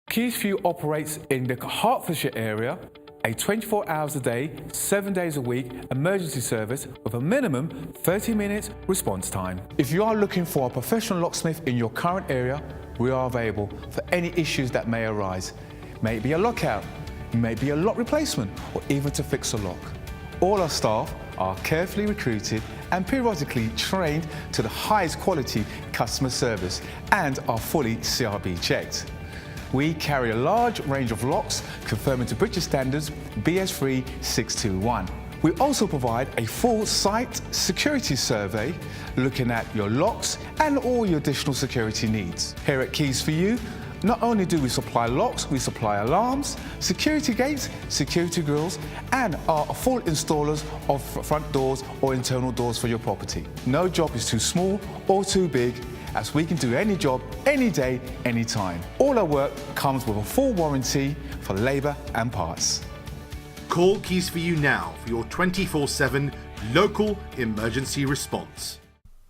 Keys for You operates in the Hertfordshire area, a 24 hours a day, 7 days a week emergency service with a minimum 30 minutes response time. If you are looking for a professional locksmith in your current area, we are available for any issues that may arise. May it be a lockout, may it be a lock replacement, or even to fix a lock. All our staff are carefully recruited and periodically trained to the highest quality customer service and are fully CRB checked. We carry a large range of locks conforming to British standards BS3 621. We also provide a full site security survey looking at your locks and all your additional security needs. Here at Keys for You, not only do we supply locks, we supply alarms, security gates, security grills, and are full installers of front doors or internal doors for your property. No job is too small or too big, as we can do any job, any day, any time. All our work comes with a full warranty for labour and parts. Call Keys for You now for your 24/7 local emergency response.